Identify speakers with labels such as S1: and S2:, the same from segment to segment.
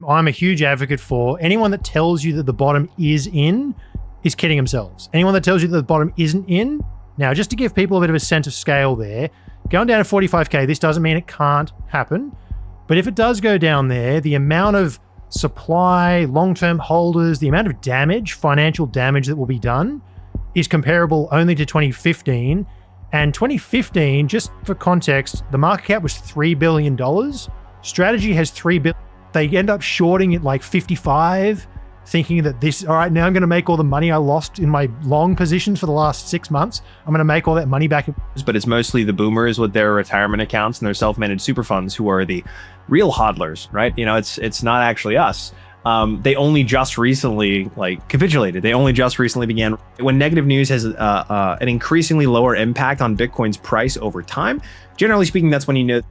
S1: I'm a huge advocate for anyone that tells you that the bottom is in is kidding themselves. Anyone that tells you that the bottom isn't in, now just to give people a bit of a sense of scale there, going down to 45K, this doesn't mean it can't happen. But if it does go down there, the amount of supply, long-term holders, the amount of damage, financial damage that will be done is comparable only to 2015. And 2015, just for context, the market cap was $3 billion. Strategy has $3 billion. They end up shorting it like 55, thinking that this, all right, now I'm going to make all the money I lost in my long positions for the last 6 months. I'm going to make all that money back.
S2: But it's mostly the boomers with their retirement accounts and their self-managed super funds who are the real hodlers, right? You know, it's not actually us. They only just recently capitulated. They only just recently began. When negative news has an increasingly lower impact on Bitcoin's price over time, generally speaking, that's when you know.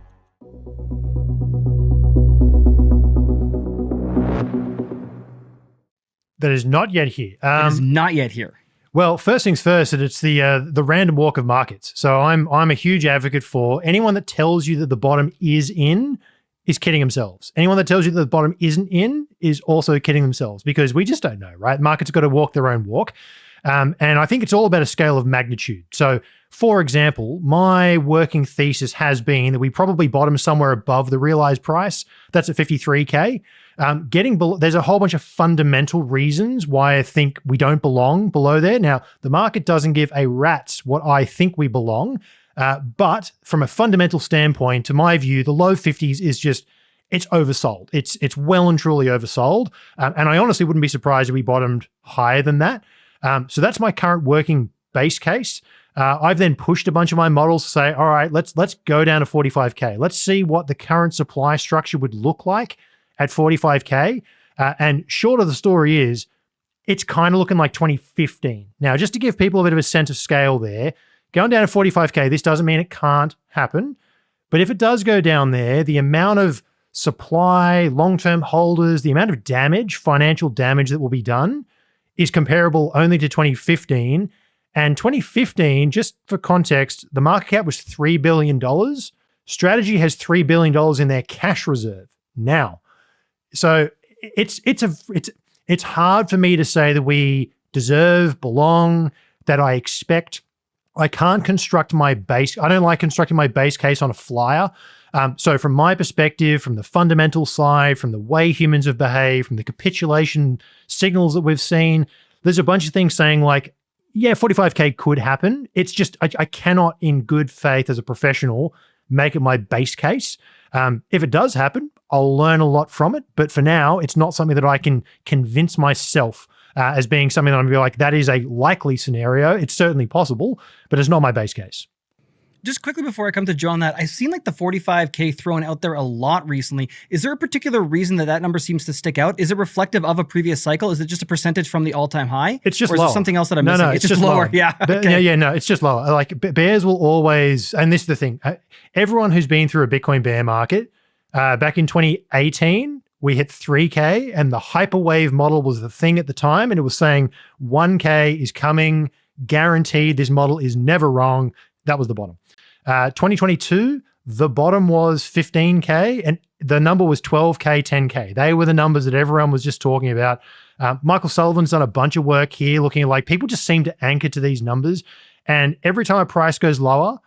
S1: That is not yet here.
S3: It is not yet here.
S1: Well, first things first, that it's the random walk of markets. So I'm a huge advocate for anyone that tells you that the bottom is in is kidding themselves. Anyone that tells you that the bottom isn't in is also kidding themselves, because we just don't know, right? Markets have got to walk their own walk. And I think it's all about a scale of magnitude. So for example, my working thesis has been that we probably bottom somewhere above the realized price. That's at 53K. Getting below, there's a whole bunch of fundamental reasons why I think we don't belong below there. Now, the market doesn't give a rat's what I think we belong. But from a fundamental standpoint, to my view, the low 50s is just, it's oversold. It's well and truly oversold. And I honestly wouldn't be surprised if we bottomed higher than that. So that's my current working base case. I've then pushed a bunch of my models to say, all right, let's go down to 45K. Let's see what the current supply structure would look like at 45K. And short of the story is, it's kind of looking like 2015. Now, just to give people a bit of a sense of scale there, going down to 45K, this doesn't mean it can't happen. But if it does go down there, the amount of supply, long-term holders, the amount of damage, financial damage that will be done is comparable only to 2015. And 2015, just for context, the market cap was $3 billion. Strategy has $3 billion in their cash reserve now. So it's hard for me to say that we deserve, belong, that I expect. I can't construct my base. I don't like constructing my base case on a flyer. So from my perspective, from the fundamental side, from the way humans have behaved, from the capitulation signals that we've seen, there's a bunch of things saying like, yeah, 45K could happen. It's just, I cannot in good faith as a professional make it my base case. If it does happen, I'll learn a lot from it. But for now, it's not something that I can convince myself as being something that I'm going to be like, that is a likely scenario. It's certainly possible, but it's not my base case.
S3: Just quickly before I come to Joe on that, I've seen like the 45K thrown out there a lot recently. Is there a particular reason that number seems to stick out? Is it reflective of a previous cycle? Is it just a percentage from the all-time high?
S1: It's just
S3: lower. Or is there something else that I'm missing?
S1: No,
S3: it's just lower. Yeah.
S1: Okay. No, it's just lower. Like bears will always, and this is the thing, everyone who's been through a Bitcoin bear market, back in 2018, we hit 3K and the hyperwave model was the thing at the time. And it was saying 1K is coming, guaranteed. This model is never wrong. That was the bottom. 2022, the bottom was 15K and the number was 12K, 10K. They were the numbers that everyone was just talking about. Michael Sullivan's done a bunch of work here looking at like people just seem to anchor to these numbers. And every time a price goes lower,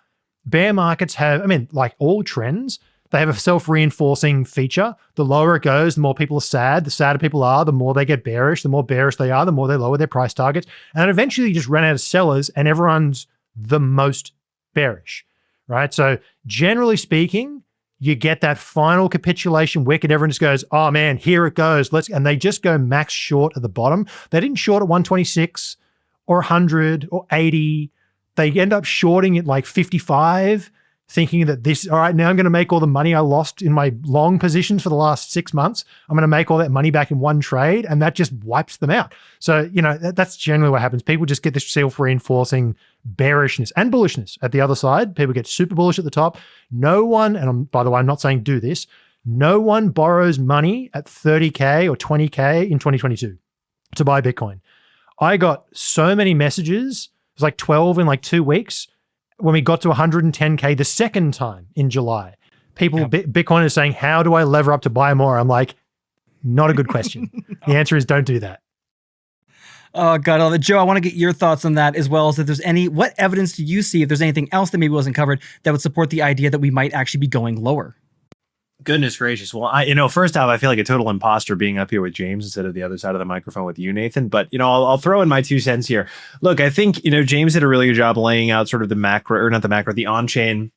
S1: bear markets have, I mean, like all trends, they have a self-reinforcing feature. The lower it goes, the more people are sad. The sadder people are, the more they get bearish. The more bearish they are, the more they lower their price targets. And eventually you just run out of sellers and everyone's the most bearish, right? So generally speaking, you get that final capitulation wick and everyone just goes, oh man, here it goes. And they just go max short at the bottom. They didn't short at 126 or 100 or 80. They end up shorting at like 55, thinking that this, all right, now I'm going to make all the money I lost in my long positions for the last 6 months. I'm going to make all that money back in one trade, and that just wipes them out. So, you know, that's generally what happens. People just get this self-reinforcing bearishness and bullishness at the other side. People get super bullish at the top. No one, and by the way, I'm not saying do this, no one borrows money at 30K or 20K in 2022 to buy Bitcoin. I got so many messages, it was like 12 in like 2 weeks, when we got to 110K the second time in July. People, Bitcoin is saying, how do I lever up to buy more? I'm like, Not a good question. The answer is don't do that.
S3: Oh, God. Joe, I want to get your thoughts on that, as well as if there's what evidence do you see, if there's anything else that maybe wasn't covered, that would support the idea that we might actually be going lower?
S2: Goodness gracious. Well, first off, I feel like a total imposter being up here with James instead of the other side of the microphone with you, Nathan. But, I'll throw in my 2 cents here. Look, I think, James did a really good job laying out sort of the the on-chain,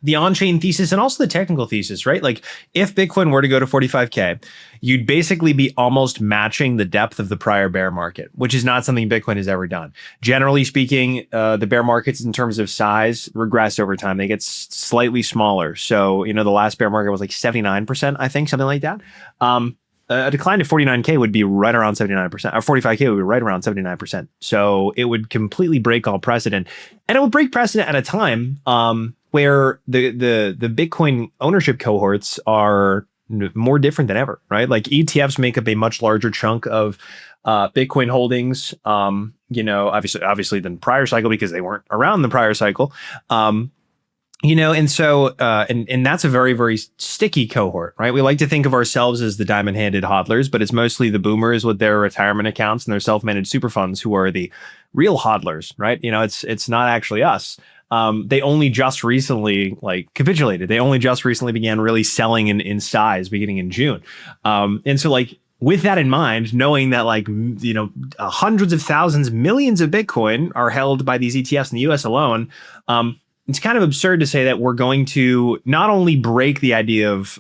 S2: the on-chain thesis and also the technical thesis, right? Like if Bitcoin were to go to 45K, you'd basically be almost matching the depth of the prior bear market, which is not something Bitcoin has ever done. Generally speaking, the bear markets in terms of size regress over time. They get slightly smaller. So, the last bear market was like 79%, I think, something like that. A decline to 49K would be right around 79%, or 45K would be right around 79%. So it would completely break all precedent. And it would break precedent at a time where the Bitcoin ownership cohorts are more different than ever, right? Like ETFs make up a much larger chunk of Bitcoin holdings, obviously than prior cycle because they weren't around the prior cycle. And that's a very, very sticky cohort, right? We like to think of ourselves as the diamond-handed hodlers, but it's mostly the boomers with their retirement accounts and their self-managed super funds who are the real hodlers, right? It's not actually us. They only just recently capitulated. They only just recently began really selling in size beginning in June. With that in mind, knowing that hundreds of thousands, millions of Bitcoin are held by these ETFs in the US alone, it's kind of absurd to say that we're going to not only break the idea of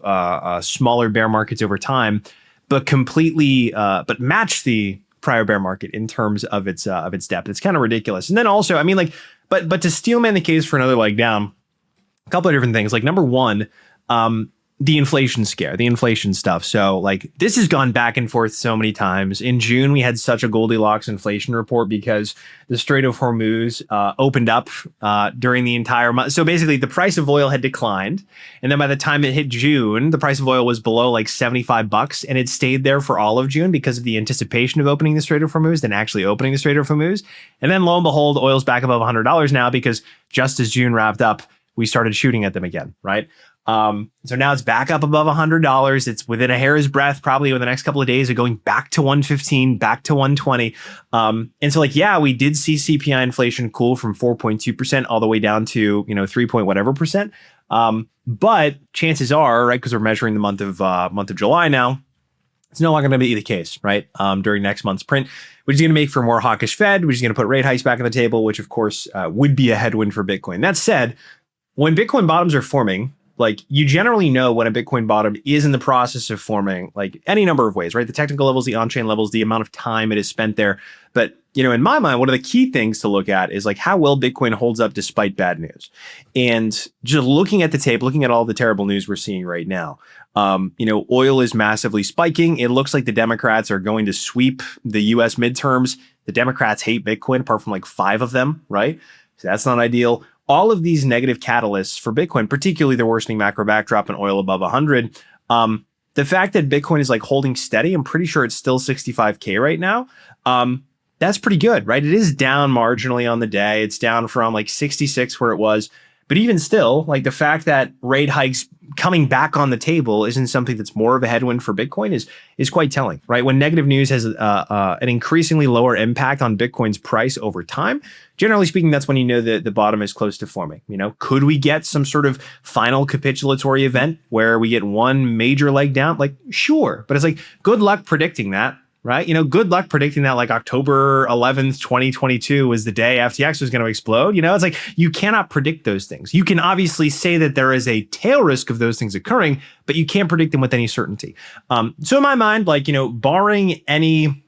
S2: smaller bear markets over time, but completely match the prior bear market in terms of its depth. It's kind of ridiculous. And then also, but to steelman the case for another leg down, a couple of different things. Like number one, the inflation scare, the inflation stuff. So this has gone back and forth so many times. In June, we had such a Goldilocks inflation report because the Strait of Hormuz opened up during the entire month. So basically the price of oil had declined. And then by the time it hit June, the price of oil was below $75 and it stayed there for all of June because of the anticipation of opening the Strait of Hormuz than actually opening the Strait of Hormuz. And then lo and behold, oil's back above $100 now because just as June wrapped up, we started shooting at them again, right? So now it's back up above $100. It's within a hair's breadth, probably over the next couple of days of going back to 115, back to 120. And so we did see CPI inflation cool from 4.2% all the way down to, 3 point whatever percent. But chances are, right, because we're measuring the month of July now, it's no longer going to be the case, right? During next month's print, which is going to make for a more hawkish Fed, which is going to put rate hikes back on the table, which of course would be a headwind for Bitcoin. That said, when Bitcoin bottoms are forming, you generally know when a Bitcoin bottom is in the process of forming, any number of ways, right? The technical levels, the on-chain levels, the amount of time it is spent there. But, in my mind, one of the key things to look at is how well Bitcoin holds up despite bad news. And just looking at the tape, looking at all the terrible news we're seeing right now, oil is massively spiking. It looks like the Democrats are going to sweep the US midterms. The Democrats hate Bitcoin, apart from 5 of them, right? So that's not ideal. All of these negative catalysts for Bitcoin, particularly the worsening macro backdrop and oil above 100, the fact that Bitcoin is holding steady, I'm pretty sure it's still 65K right now. That's pretty good, right? It is down marginally on the day. It's down from 66 where it was. But even still, the fact that rate hikes coming back on the table isn't something that's more of a headwind for Bitcoin is quite telling, right? When negative news has an increasingly lower impact on Bitcoin's price over time, generally speaking, that's when you know that the bottom is close to forming. Could we get some sort of final capitulatory event where we get one major leg down? Sure, but it's good luck predicting that. Right? Good luck predicting that October 11th, 2022 was the day FTX was going to explode. It's you cannot predict those things. You can obviously say that there is a tail risk of those things occurring, but you can't predict them with any certainty. So in my mind, barring any